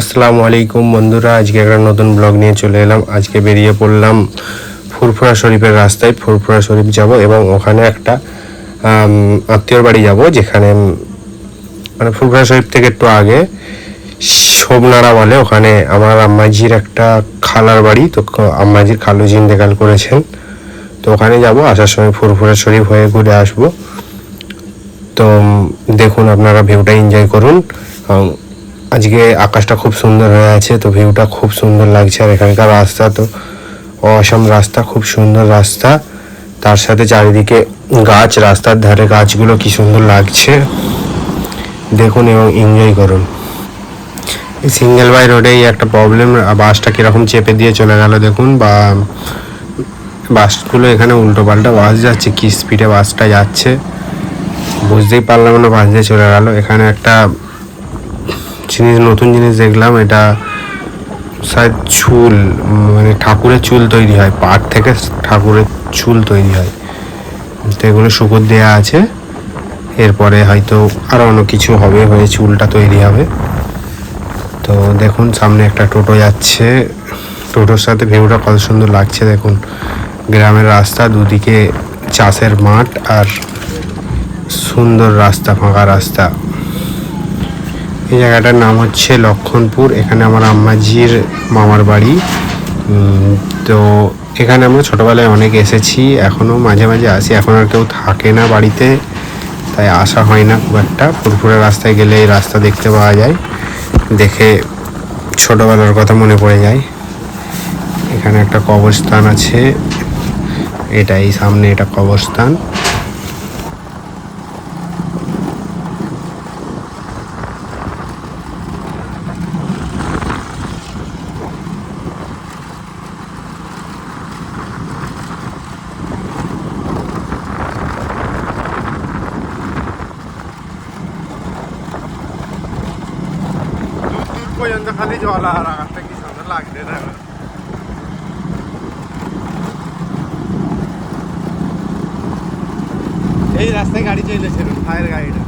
আসসালামু আলাইকুম বন্ধুরা, আজকে একটা নতুন ব্লগ নিয়ে চলে এলাম। আজকে বেরিয়ে পড়লাম ফুরফুরা শরীফের রাস্তায়। ফুরফুরা শরীফ যাব এবং ওখানে একটা আত্মীয়র বাড়ি যাব, যেখানে মানে ফুরফুরা শরীফ থেকে একটু আগে শোভনাড়া বলে, ওখানে আমার আম্মাজির একটা খালার বাড়ি। তো আম্মাজির খালু ইন্তেকাল করেছেন, তো ওখানে যাব। আসার সময় ফুরফুরা শরীফ হয়ে ঘুরে আসবো। তো দেখুন, আপনারা ভিউটা এনজয় করুন। আজকে আকাশটা খুব সুন্দর হয়ে আছে, তো ভিউটা খুব সুন্দর লাগছে। আর এখানকার রাস্তা তো অসম রাস্তা, খুব সুন্দর রাস্তা। তার সাথে চারিদিকে গাছ, রাস্তার ধারে গাছগুলো কি সুন্দর লাগছে দেখুন এবং এনজয় করুন। এই সিঙ্গেল বাই রোডেই একটা প্রবলেম, বাসটা কীরকম চেপে দিয়ে চলে গেল দেখুন। বা বাসগুলো এখানে উল্টো পাল্টা বাস যাচ্ছে, কি স্পিডে বাসটা যাচ্ছে বুঝতেই পারলাম না, বাস দিয়ে চলে গেল। এখানে একটা জিনিস, নতুন জিনিস দেখলাম, এটা শায়দ চুল, মানে ঠাকুরের চুল তৈরি হয়, পাট থেকে ঠাকুরের চুল তৈরি হয়। তো এগুলো শুকর দেওয়া আছে, এরপরে হয়তো আরও অন্য কিছু হবে, হয়ে চুলটা তৈরি হবে। তো দেখুন সামনে একটা টোটো যাচ্ছে, টোটোর সাথে ভিউটা কত সুন্দর লাগছে দেখুন। গ্রামের রাস্তা, দুদিকে চাষের মাঠ আর সুন্দর রাস্তা, ফাঁকা রাস্তা। এই জায়গাটার নাম হচ্ছে লক্ষণপুর। এখানে আমার আম্মাজির মামার বাড়ি। তো এখানে আমরা ছোটোবেলায় অনেক এসেছি, এখনও মাঝে মাঝে আসি। এখন আর কেউ থাকে না বাড়িতে, তাই আসা হয় না খুব একটা। ফুরফুরা রাস্তায় গেলে এই রাস্তা দেখতে পাওয়া যায়, দেখে ছোটোবেলার কথা মনে পড়ে যায়। এখানে একটা কবরস্থান আছে, এটাই সামনে, এটা কবরস্থান। পর্যন্ত খালি জল, আর আকাশটা কি সুন্দর লাগছে দেখো। এই রাস্তায় গাড়ি চলেছে, ফায়ার গাড়িটা।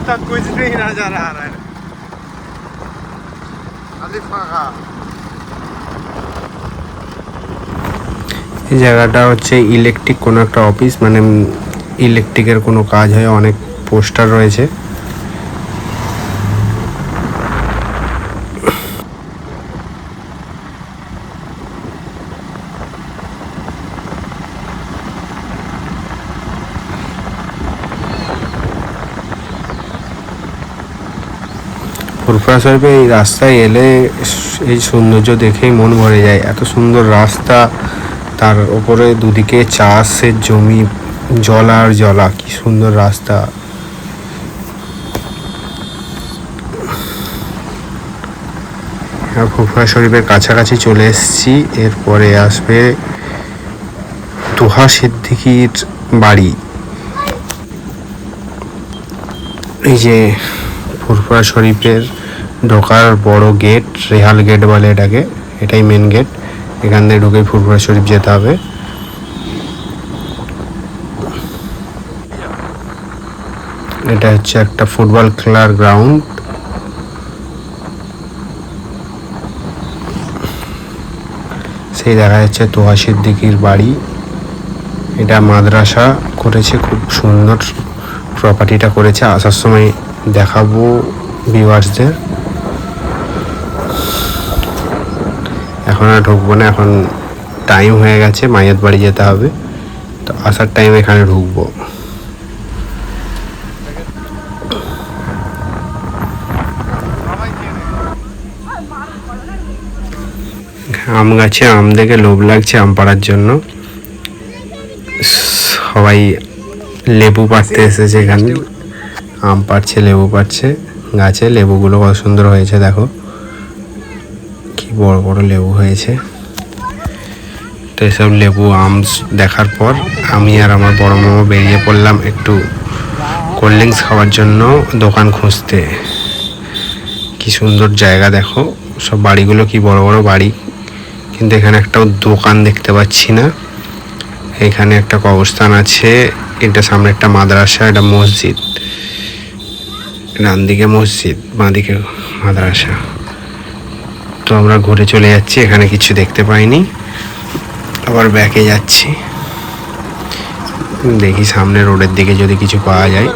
तक कुछ नहीं नजर आ रहा है, खाली फाঁকা। এই জায়গাটা হচ্ছে ইলেকট্রিক কোনো একটা অফিস, মানে ইলেকট্রিকের কোনো কাজ হয়। অনেক পোস্টার রয়েছে। ফুরফুরা শরীফে এই রাস্তায় এলে এই সৌন্দর্য দেখেই মন ভরে যায়। এত সুন্দর রাস্তা, তার ওপরে দুদিকে চাষের জমি, জলা আর জলা, কি সুন্দর রাস্তা। ফুরফুরা শরীফের কাছাকাছি চলে এসেছি। এরপরে আসবে তোহা সিদ্দিকীর বাড়ি। এই যে ফুরফুরা শরীফের ঢোকার বড় গেট, রেহাল গেট বলে এটাকে, এটাই মেন গেট। এখান থেকে ঢুকে ফুরফুরা শরীফ যেতে হবে। এটা হচ্ছে একটা ফুটবল খেলার গ্রাউন্ড। সেই দেখা যাচ্ছে তোহা সিদ্দিকীর বাড়ি। এটা মাদ্রাসা করেছে, খুব সুন্দর প্রপার্টিটা করেছে। আসার সময় দেখাবো ভিউয়ার্সদের। এখন আর ঢুকবো না, এখন টাইম হয়ে গেছে, মায়ের বাড়ি যেতে হবে। তো তো আসার টাইম এখানে ঢুকবো। আম গাছে আম দেখে লোভ লাগছে আম পাড়ার জন্য। সবাই লেবু পাড়তে এসেছে এখানে, আম পাড়ছে, লেবু পাড়ছে। গাছে লেবুগুলো কত সুন্দর হয়েছে, দেখো কি বড় বড় লেবু হয়েছে। তো এসব লেবু আম দেখার পর আমি আর আমার বড় মামা বেরিয়ে পড়লাম একটু কোল্ড ড্রিঙ্কস খাওয়ার জন্য দোকান খুঁজতে। কি সুন্দর জায়গা দেখো, সব বাড়িগুলো কি বড় বড় বাড়ি, কিন্তু এখানে একটাও দোকান দেখতে পাচ্ছি না। এখানে একটা কবরস্থান আছে, এটা সামনে একটা মাদ্রাসা, এটা মসজিদ, ডান দিকে মসজিদ, বাঁ দিকে মাদ্রাসা। তো আমরা ঘুরে চলে যাচ্ছি, এখানে কিছু দেখতে পাইনি, আবার ব্যাকে যাচ্ছি। দেখি সামনে রোডের দিকে যদি কিছু পাওয়া যায়।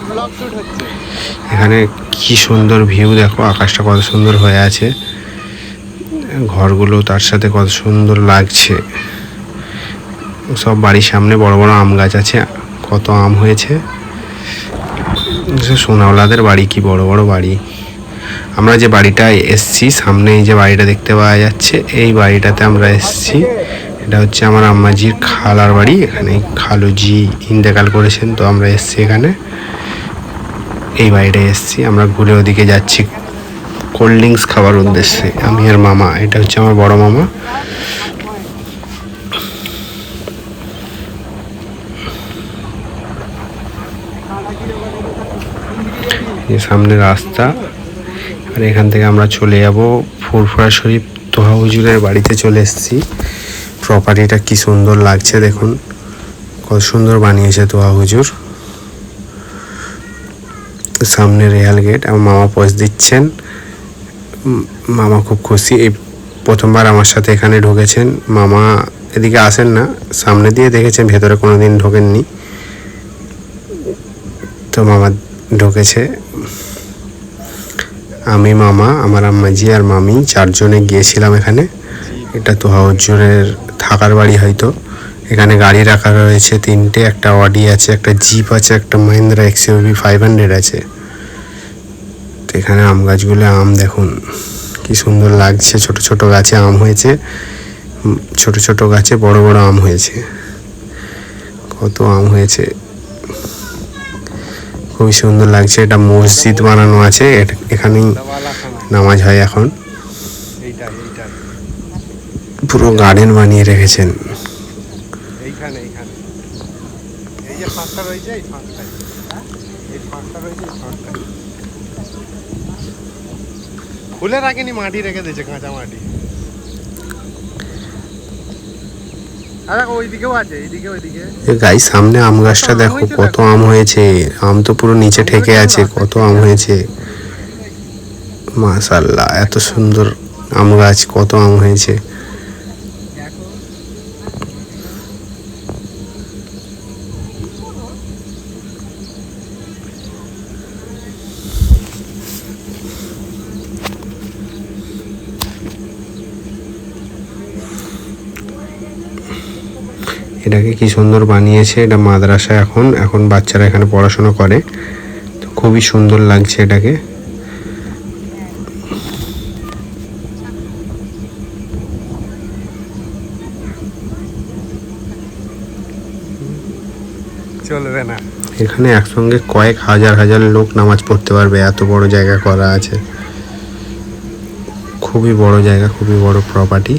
এখানে কি সুন্দর ভিউ দেখো, আকাশটা কত সুন্দর হয়ে আছে, ঘরগুলো তার সাথে কত সুন্দর লাগছে। সব বাড়ির সামনে বড় বড় আম গাছ আছে, কত আম হয়েছে। সোনাওয়ালাদের বাড়ি, কি বড় বড় বাড়ি। আমরা যে বাড়িটায় এসছি, সামনে এই যে বাড়িটা দেখতে পাওয়া যাচ্ছে, এই বাড়িটাতে আমরা এসছি। এটা হচ্ছে আমার আম্মাজির খালার বাড়ি। এখানে খালুজি ইন্তেকাল করেছেন, তো আমরা এসছি এখানে, এই বাড়িটায় এসছি। আমরা ঘুরে ওদিকে যাচ্ছি কোল্ড ড্রিঙ্কস খাওয়ার উদ্দেশ্যে, আমি আর মামা। এটা হচ্ছে আমার বড় মামা। সামনে রাস্তা, আর এখান থেকে আমরা চলে যাব ফুরফুরা শরীফ তোহা হুজুরের বাড়িতে চলে এসেছি। প্রপার্টিটা কি সুন্দর লাগছে দেখুন, কত সুন্দর বানিয়েছে তোহা হুজুর। সামনে রেয়াল গেট, আমার মামা পয়স দিচ্ছেন, মামা খুব খুশি। এই প্রথমবার আমার সাথে এখানে ঢুকেছেন। মামা এদিকে আসেন না, সামনে দিয়ে দেখেছেন, ভেতরে কোনো দিন ঢোকেননি। তো মামা ঢুকেছে। আমি, মামা, আমার আম্মাজি আর মামি চারজনে গিয়েছিলাম এখানে। এটা তোহা হুজুরের থাকার বাড়ি হয়তো। এখানে গাড়ি রাখা রয়েছে তিনটে, একটা অডি আছে, একটা জিপ আছে, একটা মহিন্দ্রা XUV 500 আছে। তো এখানে আম গাছগুলো আম দেখুন কি সুন্দর লাগছে, ছোট ছোট গাছে আম হয়েছে, ছোট ছোট গাছে বড় বড় আম হয়েছে, কত আম হয়েছে, খুবই সুন্দর লাগছে। এটা মসজিদ বানানো আছে, এখানেই নামাজ হয় এখন। পুরো গার্ডেন বানিয়ে রেখেছেন। খুলে রাখেনি, মাটি রেখে দিয়েছে, কাঁচা মাটি। গাইস সামনে আম গাছটা দেখো, কত আম হয়েছে। আম তো পুরো নিচে ঠেকে আছে, কত আম হয়েছে, মাশাআল্লাহ। এত সুন্দর আম গাছ, কত আম হয়েছে। এটাকে কি সুন্দর বানিয়েছে, এটা মাদ্রাসা। এখন বাচ্চারা এখানে পড়াশোনা করে, তো খুবই সুন্দর লাগছে এটাকে। চলবে না, এখানে একসঙ্গে কয়েক হাজার হাজার লোক নামাজ পড়তে পারবে, এত বড় জায়গা করা আছে। খুবই বড় জায়গা, খুবই বড় প্রপার্টি।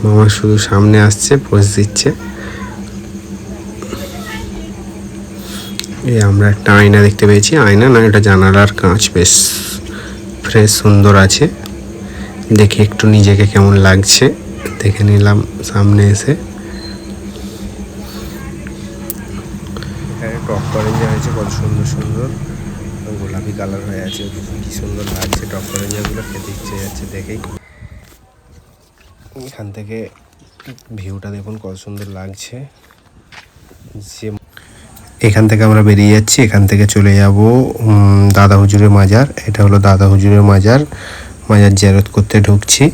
মামা শুধু সামনে আসছে, পোজ দিচ্ছে। এই আমরা একটা আয়না দেখতে পেয়েছি, আয়না না, এটা জানালার কাঁচ, বেশ ফ্রেশ সুন্দর আছে। দেখে একটু নিজেকে কেমন লাগছে দেখে নিলাম সামনে এসে। এখানে টক অরেঞ্জ হয়েছে, কত সুন্দর সুন্দর গোলাপি কালার হয়ে আছে, কি সুন্দর লাগছে। টক অরেঞ্জগুলো খেতে ইচ্ছে যাচ্ছে দেখেই। এখান থেকে ভিউটা দেখুন কত সুন্দর লাগছে। যে এখান থেকে আমরা বেরিয়ে যাচ্ছি, এখান থেকে চলে যাব দাদা হুজুরের মাজার। এটা হলো দাদা হুজুরের মাজার, মাজার জিয়ারত করতে ঢুকছি।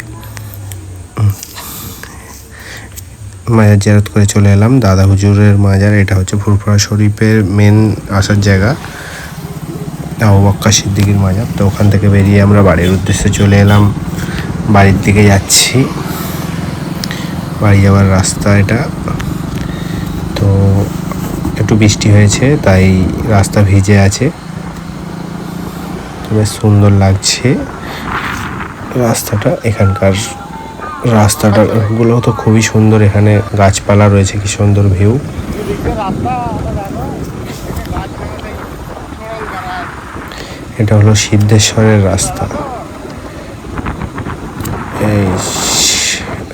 মাজার জিয়ারত করে চলে এলাম দাদা হুজুরের মাজার। এটা হচ্ছে ফুরফুরা শরীফের মেন আসার জায়গা, আবু বক্কর সিদ্দিকীর মাজার। তো ওখান থেকে বেরিয়ে আমরা বাড়ির উদ্দেশ্যে চলে এলাম, বাড়ির দিকে যাচ্ছি। বাড়ি যাওয়ার রাস্তা এটা। তো একটু বৃষ্টি হয়েছে তাই রাস্তা ভিজে আছে, বেশ সুন্দর লাগছে রাস্তাটা। এখানকার রাস্তাটা গুলো তো খুবই সুন্দর, এখানে গাছপালা রয়েছে, কি সুন্দর ভিউ। এটা হলো সিদ্ধেশ্বরের রাস্তা। এই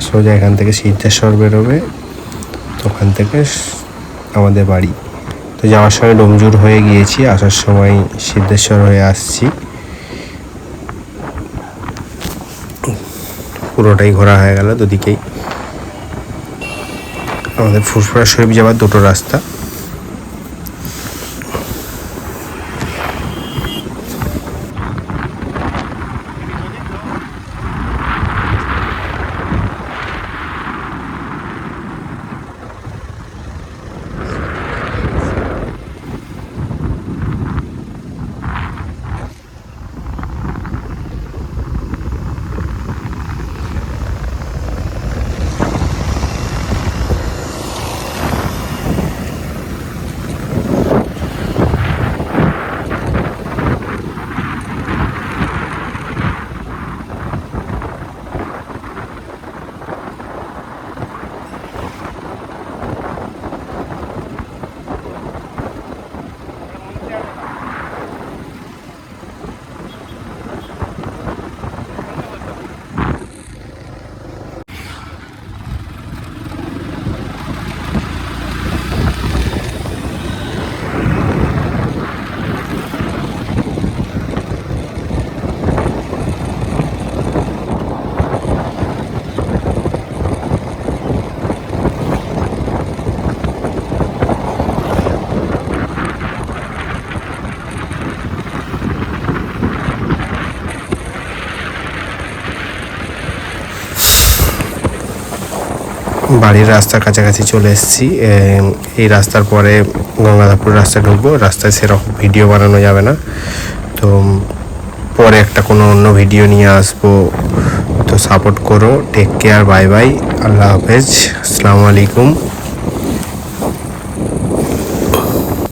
সোজা এখান থেকে সিদ্ধেশ্বর বেরোবে, তো ওখান থেকে আমাদের বাড়ি। তো যাওয়ার সময় ডোমজুর হয়ে গিয়েছি, আসার সময় সিদ্ধেশ্বর হয়ে আসছি। পুরোটাই ঘোরা হয়ে গেল দুদিকেই। আমাদের ফুরফুরা শরীফ যাওয়ার দুটো রাস্তা। বাড়ির রাস্তার কাছাকাছি চলে এসেছি। এই রাস্তার পরে গঙ্গাধারপুর রাস্তায় ঢুকবো। রাস্তায় সেরকম ভিডিও বানানো যাবে না, তো পরে একটা কোনো অন্য ভিডিও নিয়ে আসবো। তো সাপোর্ট করো। টেক কেয়ার, বাই বাই, আল্লাহ হাফেজ, আসসালামু আলাইকুম।